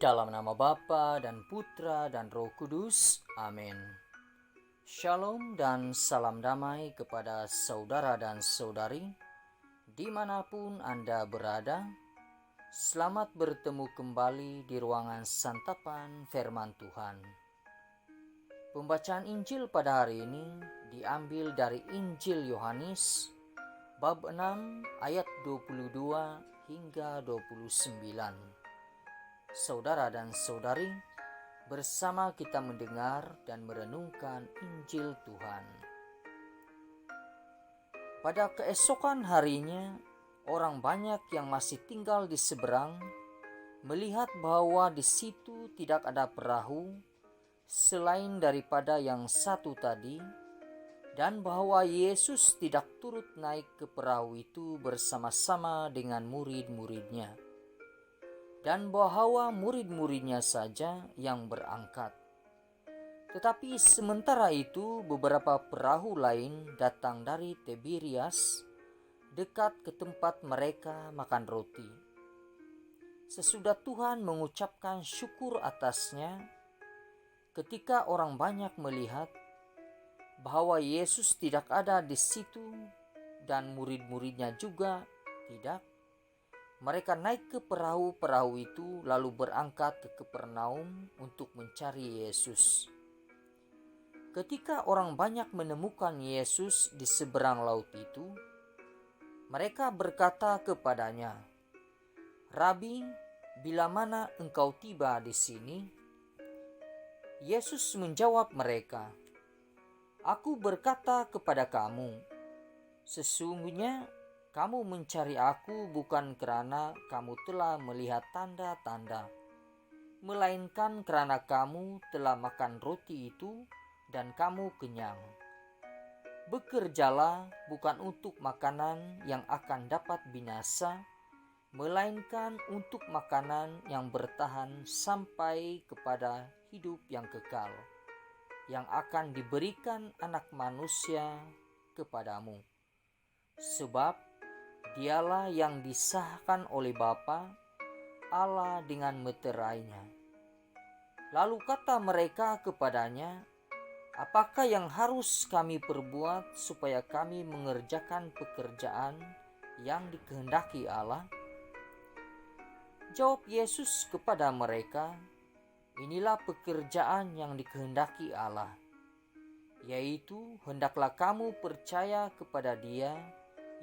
Dalam nama Bapa dan Putra dan Roh Kudus. Amin. Shalom dan salam damai kepada saudara dan saudari dimanapun Anda berada. Selamat bertemu kembali di ruangan santapan firman Tuhan. Pembacaan Injil pada hari ini diambil dari Injil Yohanes bab 6 ayat 22 hingga 29. Saudara dan saudari, bersama kita mendengar dan merenungkan Injil Tuhan. Pada keesokan harinya, orang banyak yang masih tinggal di seberang melihat bahwa di situ tidak ada perahu selain daripada yang satu tadi, dan bahwa Yesus tidak turut naik ke perahu itu bersama-sama dengan murid-muridnya, dan bahwa murid-muridnya saja yang berangkat. Tetapi sementara itu beberapa perahu lain datang dari Tiberias dekat ke tempat mereka makan roti. Sesudah Tuhan mengucapkan syukur atasnya, ketika orang banyak melihat bahwa Yesus tidak ada di situ dan murid-muridnya juga tidak, mereka naik ke perahu-perahu itu lalu berangkat ke Kapernaum untuk mencari Yesus. Ketika orang banyak menemukan Yesus di seberang laut itu, mereka berkata kepadanya, "Rabi, bila mana engkau tiba di sini?" Yesus menjawab mereka, "Aku berkata kepada kamu, sesungguhnya kamu mencari aku bukan karena kamu telah melihat tanda-tanda, melainkan karena kamu telah makan roti itu dan kamu kenyang. Bekerjalah bukan untuk makanan yang akan dapat binasa, melainkan untuk makanan yang bertahan sampai kepada hidup yang kekal, yang akan diberikan Anak Manusia kepadamu. Sebab Dialah yang disahkan oleh Bapa Allah dengan meterainya." Lalu kata mereka kepadanya, "Apakah yang harus kami perbuat supaya kami mengerjakan pekerjaan yang dikehendaki Allah?" Jawab Yesus kepada mereka, "Inilah pekerjaan yang dikehendaki Allah, yaitu hendaklah kamu percaya kepada Dia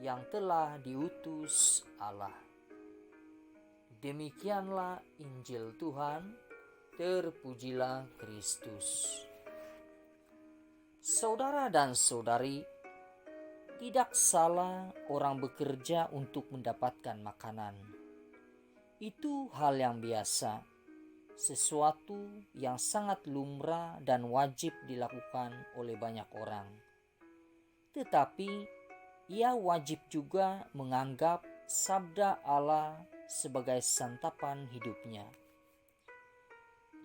yang telah diutus Allah." Demikianlah Injil Tuhan, terpujilah Kristus. Saudara dan saudari, tidak salah orang bekerja untuk mendapatkan makanan. Itu hal yang biasa, sesuatu yang sangat lumrah dan wajib dilakukan oleh banyak orang. Tetapi ia wajib juga menganggap sabda Allah sebagai santapan hidupnya.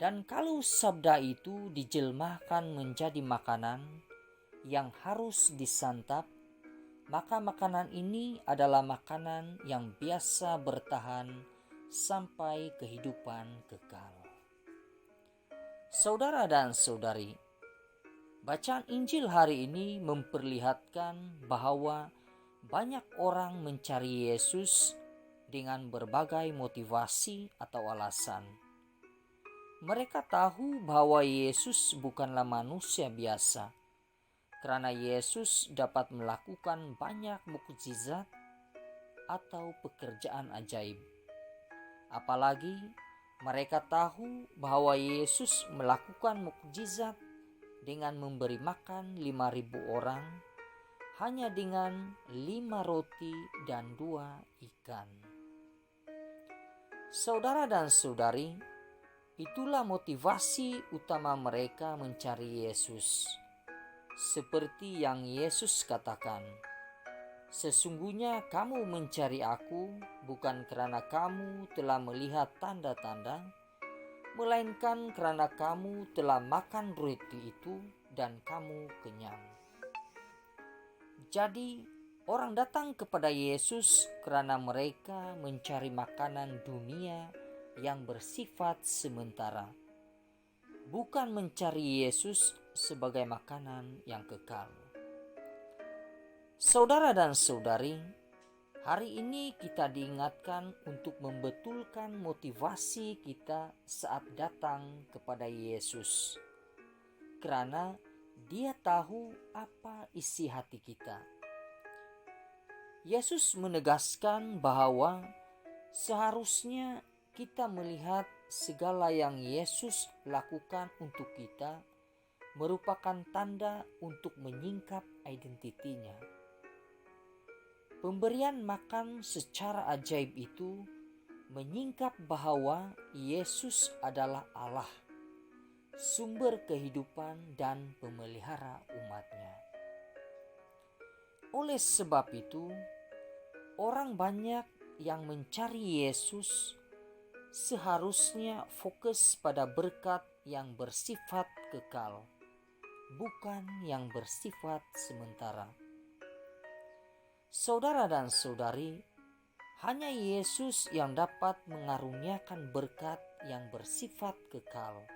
Dan kalau sabda itu dijelmahkan menjadi makanan yang harus disantap, maka makanan ini adalah makanan yang biasa bertahan sampai kehidupan kekal. Saudara dan saudari, bacaan Injil hari ini memperlihatkan bahwa banyak orang mencari Yesus dengan berbagai motivasi atau alasan. Mereka tahu bahwa Yesus bukanlah manusia biasa, karena Yesus dapat melakukan banyak mukjizat atau pekerjaan ajaib. Apalagi mereka tahu bahwa Yesus melakukan mukjizat dengan memberi makan 5.000 orang hanya dengan 5 roti dan 2 ikan. Saudara dan saudari, itulah motivasi utama mereka mencari Yesus. Seperti yang Yesus katakan, "Sesungguhnya kamu mencari aku bukan karena kamu telah melihat tanda-tanda, melainkan karena kamu telah makan roti itu dan kamu kenyang." Jadi, orang datang kepada Yesus karena mereka mencari makanan dunia yang bersifat sementara, bukan mencari Yesus sebagai makanan yang kekal. Saudara dan saudari, hari ini kita diingatkan untuk membetulkan motivasi kita saat datang kepada Yesus, karena Dia tahu apa isi hati kita. Yesus menegaskan bahwa seharusnya kita melihat segala yang Yesus lakukan untuk kita merupakan tanda untuk menyingkap identitinya. Pemberian makan secara ajaib itu menyingkap bahwa Yesus adalah Allah, sumber kehidupan dan pemelihara umatnya. Oleh sebab itu, orang banyak yang mencari Yesus seharusnya fokus pada berkat yang bersifat kekal, bukan yang bersifat sementara. Saudara dan saudari, hanya Yesus yang dapat mengaruniakan berkat yang bersifat kekal.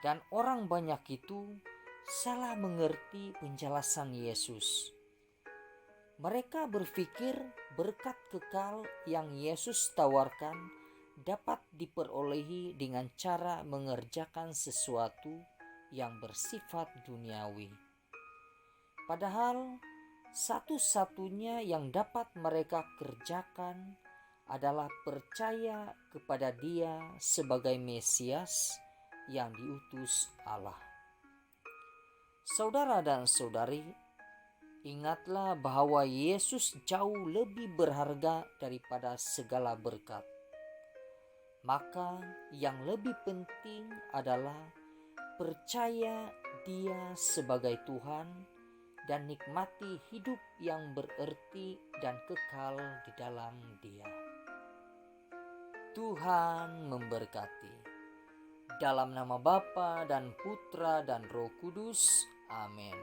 Dan orang banyak itu salah mengerti penjelasan Yesus. Mereka berpikir berkat kekal yang Yesus tawarkan dapat diperolehi dengan cara mengerjakan sesuatu yang bersifat duniawi. Padahal satu-satunya yang dapat mereka kerjakan adalah percaya kepada Dia sebagai Mesias yang diutus Allah. Saudara dan saudari, ingatlah bahwa Yesus jauh lebih berharga daripada segala berkat. Maka yang lebih penting adalah percaya Dia sebagai Tuhan dan nikmati hidup yang bererti dan kekal di dalam Dia. Tuhan memberkati. Dalam nama Bapa dan Putra dan Roh Kudus. Amin.